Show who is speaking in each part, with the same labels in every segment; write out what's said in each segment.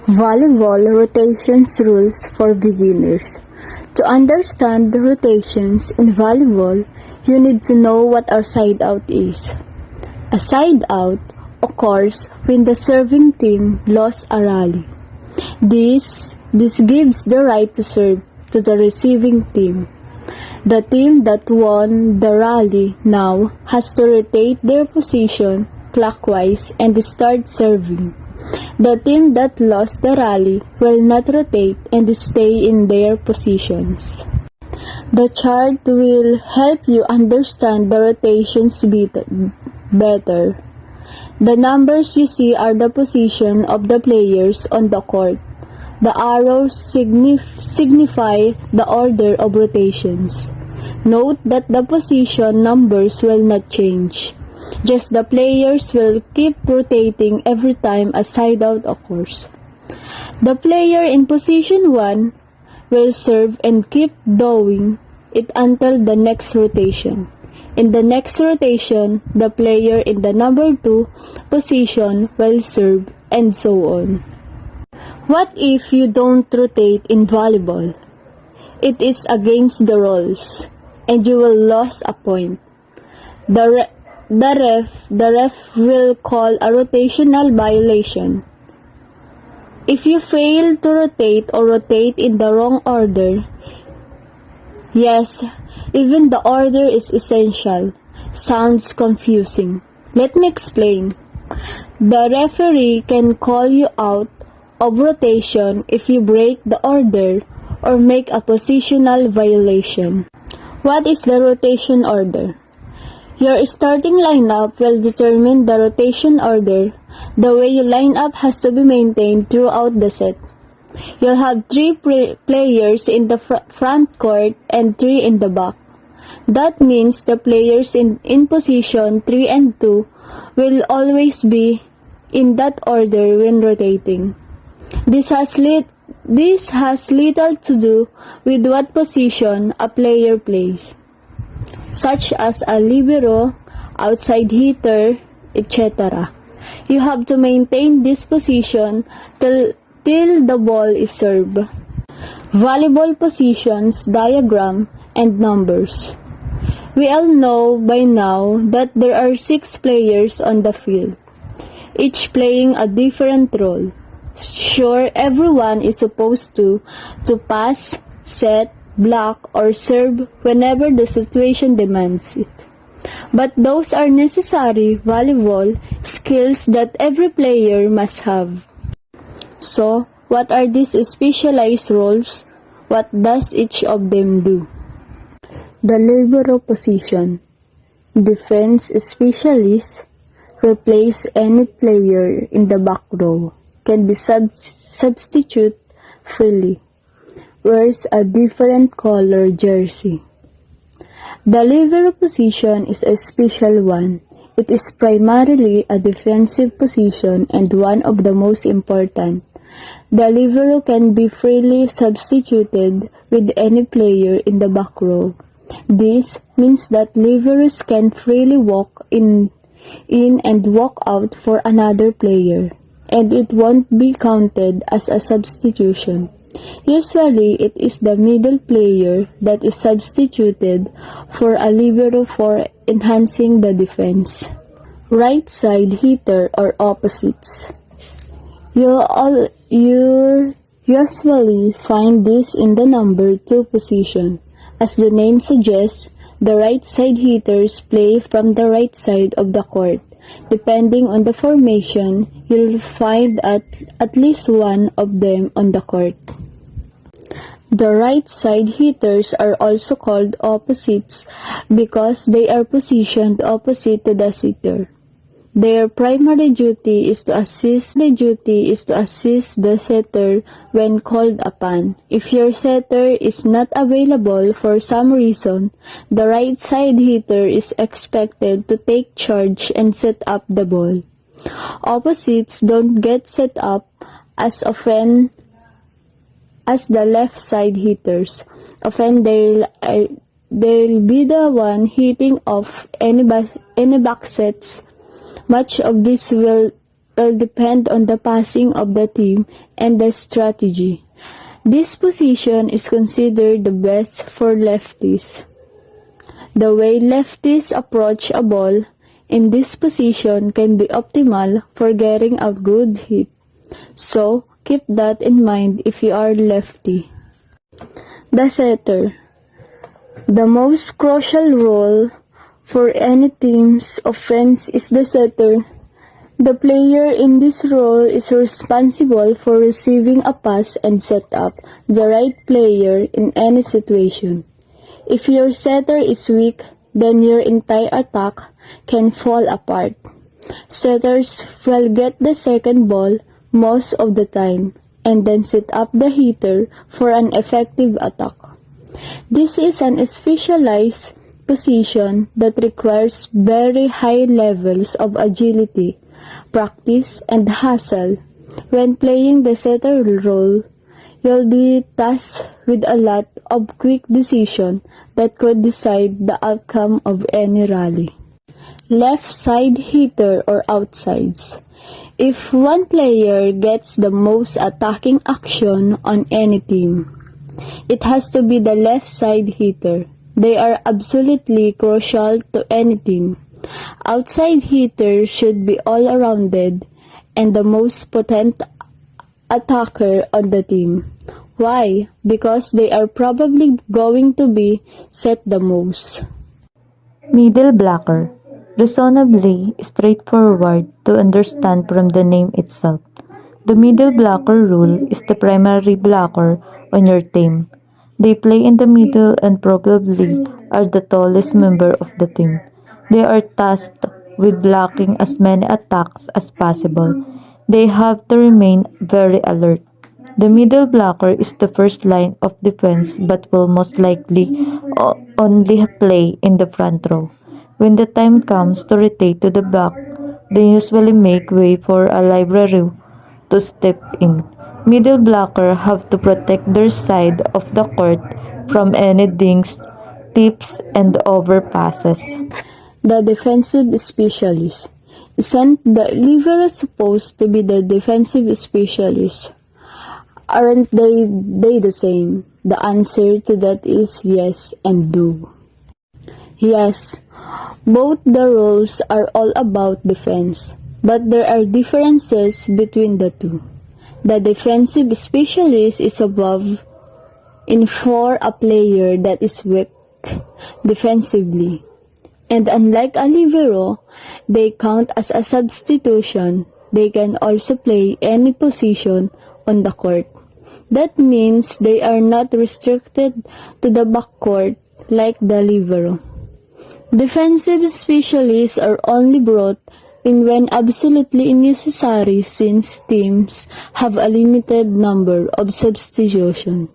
Speaker 1: Volleyball rotations rules for beginners. To understand the rotations in volleyball, you need to know what a side out is. A side out occurs when the serving team lost a rally. This gives the right to serve to the receiving team. The team that won the rally now has to rotate their position clockwise and start serving. The team that lost the rally will not rotate and stay in their positions. The chart will help you understand the rotations better. The numbers you see are the position of the players on the court. The arrows signify the order of rotations. Note that the position numbers will not change. Just the players will keep rotating every time a side out occurs. The player in position 1 will serve and keep doing it until the next rotation. In the next rotation, the player in the number 2 position will serve, and so on. What if you don't rotate in volleyball? It is against the rules, and you will lose a point. The ref will call a rotational violation. If you fail to rotate or rotate in the wrong order, yes, even the order is essential. Sounds confusing. Let me explain. The referee can call you out of rotation if you break the order or make a positional violation. What is the rotation order? Your starting lineup will determine the rotation order. The way you line up has to be maintained throughout the set. You'll have 3 players in the front court and 3 in the back. That means the players in position 3 and 2 will always be in that order when rotating. This has little to do with what position a player plays, such as a libero, outside hitter, etc. You have to maintain this position till the ball is served. Volleyball positions, diagram, and numbers. We all know by now that there are 6 players on the field, each playing a different role. Sure, everyone is supposed to pass, set, block, or serve whenever the situation demands it. But those are necessary volleyball skills that every player must have. So, what are these specialized roles? What does each of them do? The libero position. Defense specialist replace any player in the back row. Can be substitute freely. Wears a different color jersey. The libero position is a special one. It is primarily a defensive position and one of the most important. The libero can be freely substituted with any player in the back row. This means that liberos can freely walk in and walk out for another player, and it won't be counted as a substitution. Usually, it is the middle player that is substituted for a libero for enhancing the defense. Right side hitter or opposites. You usually find this in the number 2 position. As the name suggests, the right side hitters play from the right side of the court. Depending on the formation, you'll find at least one of them on the court. The right side hitters are also called opposites because they are positioned opposite to the setter. Their primary duty is to assist the setter when called upon. If your setter is not available for some reason, the right side hitter is expected to take charge and set up the ball. Opposites don't get set up as often as the left side hitters. Often they'll be the one hitting off any back sets. Much of this will will depend on the passing of the team and the strategy. This position is considered the best for lefties. The way lefties approach a ball in this position can be optimal for getting a good hit. So, keep that in mind if you are lefty. The setter. The most crucial role for any team's offense is the setter. The player in this role is responsible for receiving a pass and set up the right player in any situation. If your setter is weak, then your entire attack can fall apart. Setters will get the second ball most of the time and then set up the hitter for an effective attack. This is an specialized position that requires very high levels of agility, practice, and hustle. When playing the setter role, you'll be tasked with a lot of quick decisions that could decide the outcome of any rally. Left side hitter or outsides. If one player gets the most attacking action on any team, it has to be the left side hitter. They are absolutely crucial to any team. Outside hitters should be all-rounded and the most potent attacker on the team. Why? Because they are probably going to be set the most.
Speaker 2: Middle blocker. Reasonably straightforward to understand from the name itself. The middle blocker rule is the primary blocker on your team. They play in the middle and probably are the tallest member of the team. They are tasked with blocking as many attacks as possible. They have to remain very alert. The middle blocker is the first line of defense but will most likely only play in the front row. When the time comes to rotate to the back, they usually make way for a library to step in. Middle blocker have to protect their side of the court from any dings, tips, and overpasses.
Speaker 1: The defensive specialist. Isn't the libero supposed to be the defensive specialist? Aren't they the same? The answer to that is yes and no. Yes, both the roles are all about defense, but there are differences between the two. The defensive specialist is above in for a player that is weak defensively. And unlike a libero, they count as a substitution. They can also play any position on the court. That means they are not restricted to the backcourt like the libero. Defensive specialists are only brought in when absolutely necessary since teams have a limited number of substitutions.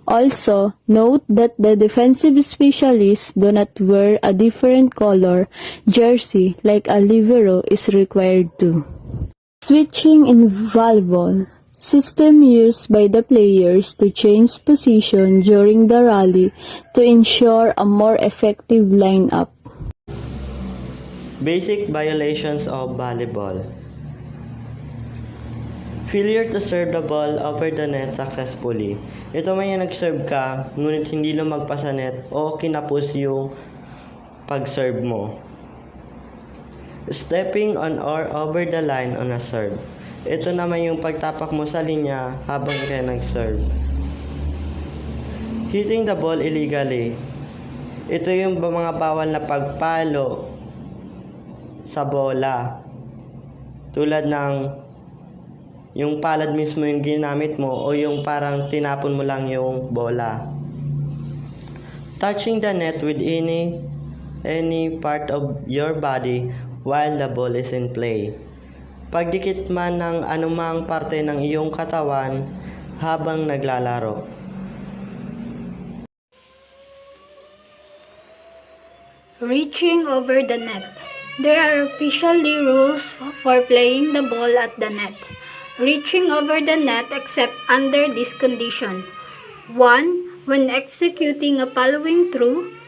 Speaker 1: Also, note that the defensive specialists do not wear a different color jersey like a libero is required to. Switching in volleyball. System used by the players to change position during the rally to ensure a more effective lineup.
Speaker 3: Basic violations of volleyball. Failure to serve the ball over the net successfully. Ito may nag-serve ka, ngunit hindi lumagpas sa net o kinapos yung pag-serve mo. Stepping on or over the line on a serve. Ito naman yung pagtapak mo sa linya habang ka nag-serve. Hitting the ball illegally. Ito yung mga bawal na pagpalo sa bola. Tulad ng yung palad mismo yung ginamit mo o yung parang tinapon mo lang yung bola. Touching the net with any part of your body while the ball is in play. Pagdikit man ng anumang parte ng iyong katawan habang naglalaro.
Speaker 4: Reaching over the net. There are officially rules for playing the ball at the net. Reaching over the net except under this condition. 1. When executing a following through.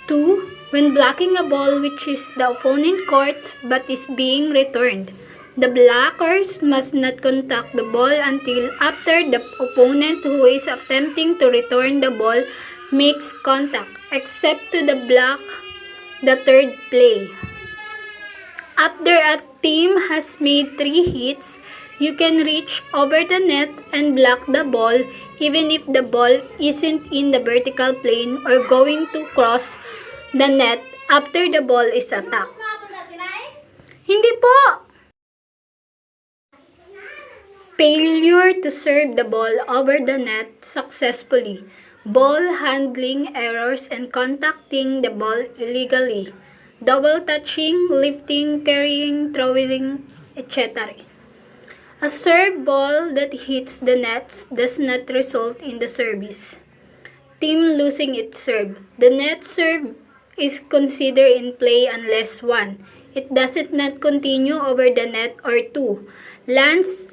Speaker 4: 2. When blocking a ball which is the opponent court but is being returned. The blockers must not contact the ball until after the opponent who is attempting to return the ball makes contact, except to the block the third play. After a team has made 3 hits, you can reach over the net and block the ball even if the ball isn't in the vertical plane or going to cross the net after the ball is attacked. Hindi po! Failure to serve the ball over the net successfully, ball handling errors and contacting the ball illegally, double touching, lifting, carrying, throwing, etc. A serve ball that hits the nets does not result in the service team losing its serve. The net serve is considered in play unless 1. It does not continue over the net, or 2. Lands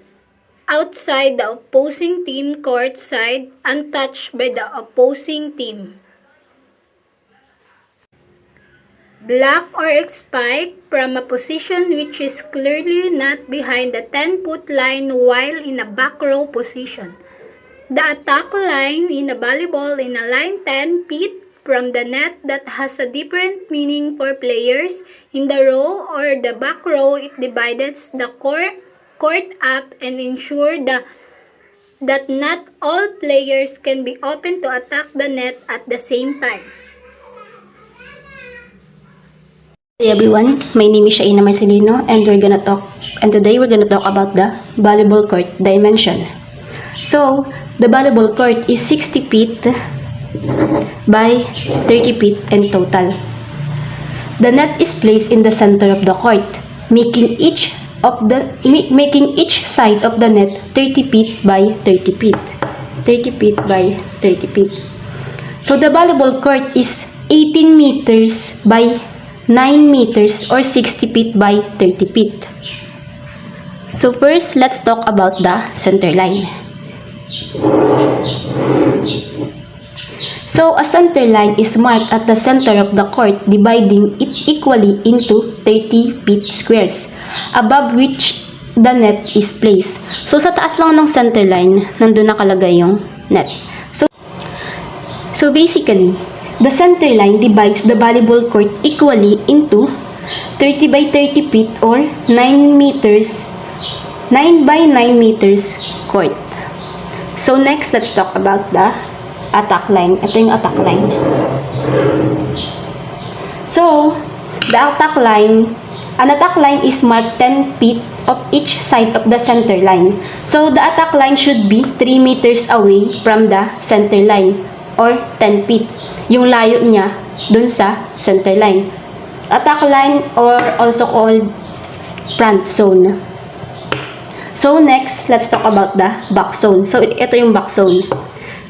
Speaker 4: outside the opposing team court side untouched by the opposing team. Block or spike from a position which is clearly not behind the 10-foot line while in a back row position. The attack line in a volleyball in a line 10 feet from the net that has a different meaning for players in the row or the back row. It divides the court up and ensure that not all players can be open to attack the net at the same time.
Speaker 5: Hey everyone, my name is Shaina Marcelino and today we're gonna talk about the volleyball court dimension. So, the volleyball court is 60 feet by 30 feet in total. The net is placed in the center of the court, making each side of the net 30 feet by 30 feet. 30 feet by 30 feet. So, the volleyball court is 18 meters by 9 meters or 60 feet by 30 feet. So first, let's talk about the center line. So a center line is marked at the center of the court, dividing it equally into 30 feet squares, above which the net is placed. So sa taas lang ng center line, nandun nakalagay yung net. So basically, the center line divides the volleyball court equally into 30 by 30 feet or 9 by 9 meters court. So next, let's talk about the attack line. Ito yung attack line. So, an attack line is marked 10 feet of each side of the center line. So the attack line should be 3 meters away from the center line, or 10 feet. Yung layo niya dun sa center line. Attack line, or also called front zone. So next, let's talk about the back zone. So ito yung back zone.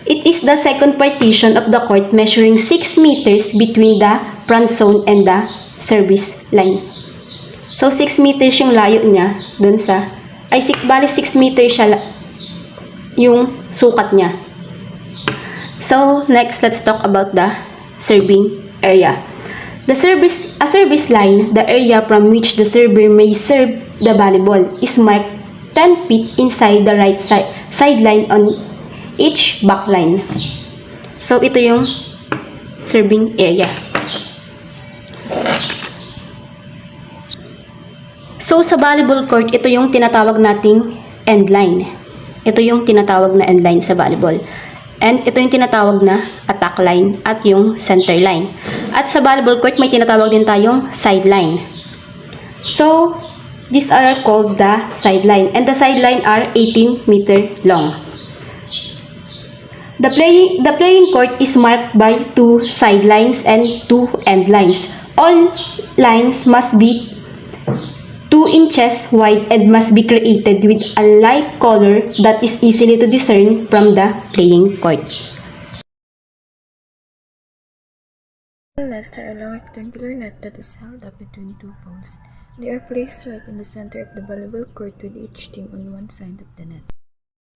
Speaker 5: It is the second partition of the court measuring 6 meters between the front zone and the service line. So 6 meters yung layo niya dun sa, bali 6 meters siya yung sukat niya. So next, let's talk about the serving area. A service line, the area from which the server may serve the volleyball, is marked 10 feet inside the right sideline on each back line. So ito yung serving area. So sa volleyball court, ito yung tinatawag nating end line. Ito yung tinatawag na end line sa volleyball. And ito yung tinatawag na attack line at yung center line. At sa volleyball court, may tinatawag din tayong sideline. So, these are called the sideline. And the sideline are 18 meter long. The playing court is marked by 2 sidelines and 2 end lines. All lines must be 2 inches wide and must be created with a light color that is easily to discern from the playing court.
Speaker 6: The nets are a long rectangular net that is held up between 2 poles. They are placed right in the center of the volleyball court with each team on one side of the net.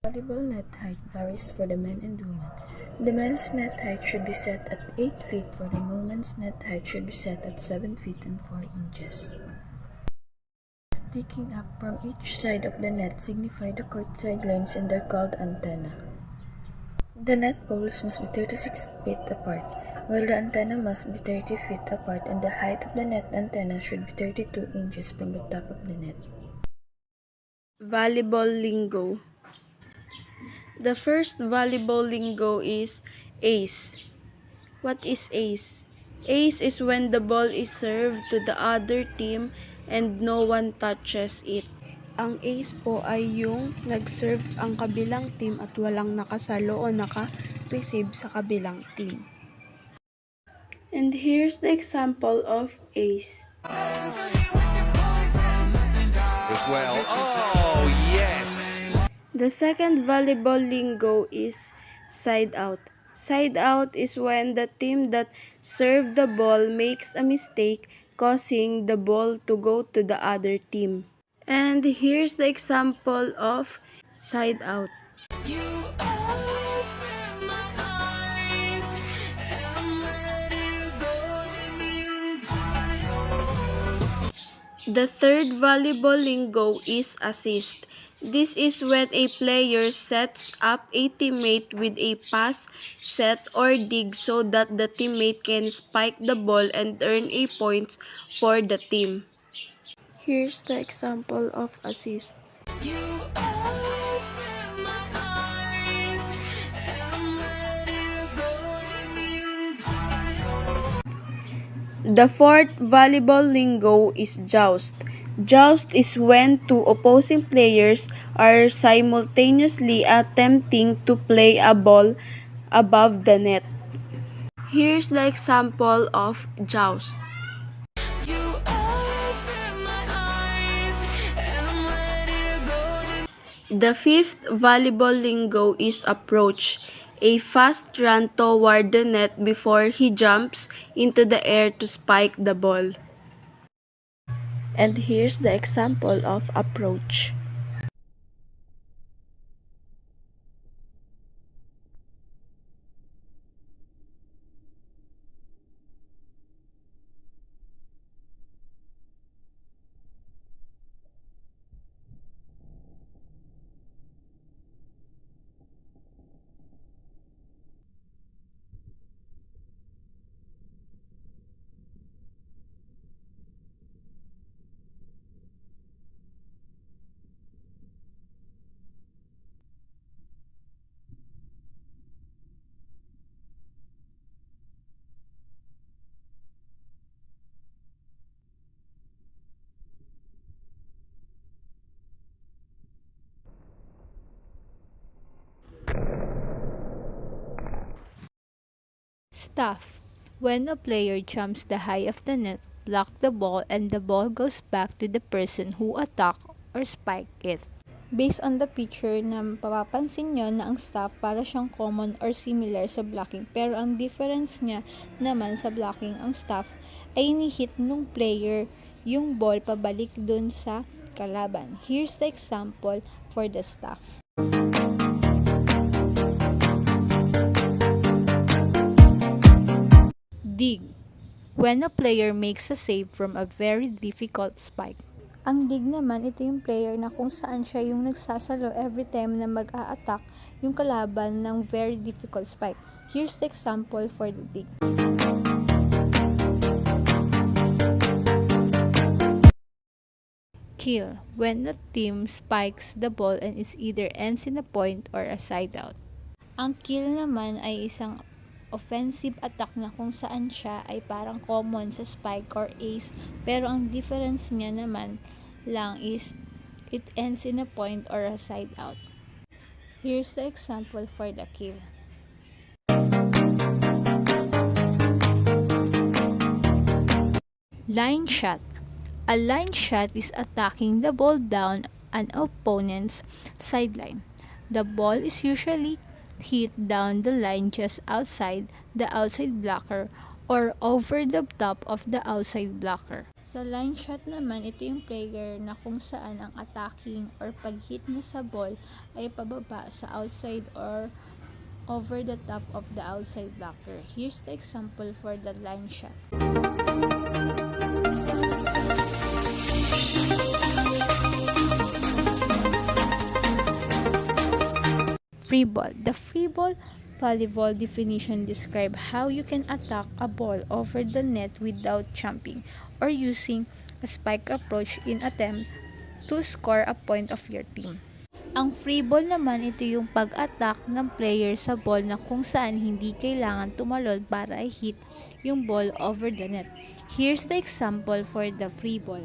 Speaker 6: Volleyball net height varies for the men and women. The men's net height should be set at 8 feet, for the women's net height should be set at 7 feet and 4 inches. sticking up from each side of the net signify the court sidelines and are called antenna. The net poles must be 36 feet apart, while the antenna must be 30 feet apart, and the height of the net antenna should be 32 inches from the top of the net.
Speaker 7: Volleyball lingo. The first volleyball lingo is ace. What is ace? Ace is when the ball is served to the other team and no one touches it. Ang ace po ay yung nag-serve ang kabilang team at walang nakasalo o naka-receive sa kabilang team. And here's the example of ace.
Speaker 8: Well, oh yes!
Speaker 7: The second volleyball lingo is side out. Side out is when the team that served the ball makes a mistake, causing the ball to go to the other team. And here's the example of side out. The third volleyball lingo is assist. This is when a player sets up a teammate with a pass, set, or dig so that the teammate can spike the ball and earn a points for the team. Here's the example of assist. The fourth volleyball lingo is joust. Joust is when two opposing players are simultaneously attempting to play a ball above the net. Here's the example of joust. The fifth volleyball lingo is approach, a fast run toward the net before he jumps into the air to spike the ball. And here's the example of approach.
Speaker 1: Stuff. When a player jumps the height of the net, blocks the ball, and the ball goes back to the person who attacked or spiked it. Based on the picture na papapansin nyo na ang staff para siyang common or similar sa blocking, pero ang difference niya naman sa blocking, ang staff ay ni-hit nung player yung ball pabalik dun sa kalaban. Here's the example for the staff. Dig. When a player makes a save from a very difficult spike. Ang dig naman, ito yung player na kung saan siya yung nagsasalo every time na mag-a-attack yung kalaban ng very difficult spike. Here's the example for the dig. Kill. When the team spikes the ball and it either ends in a point or a side out. Ang kill naman ay isang offensive attack na kung saan siya ay parang common sa spike or ace, pero ang difference niya naman lang is it ends in a point or a side out. Here's the example for the kill. Line shot. A line shot is attacking the ball down an opponent's sideline. The ball is usually hit down the line just outside the outside blocker or over the top of the outside blocker. Sa line shot naman, ito yung player na kung saan ang attacking or pag-hit niya sa ball ay pababa sa outside or over the top of the outside blocker. Here's the example for the line shot.
Speaker 9: Free ball. The free ball volleyball definition describes how you can attack a ball over the net without jumping or using a spike approach in attempt to score a point of your team. Ang free ball naman, ito yung pag-attack ng player sa ball na kung saan hindi kailangan tumalon para i-hit yung ball over the net. Here's the example for the free ball.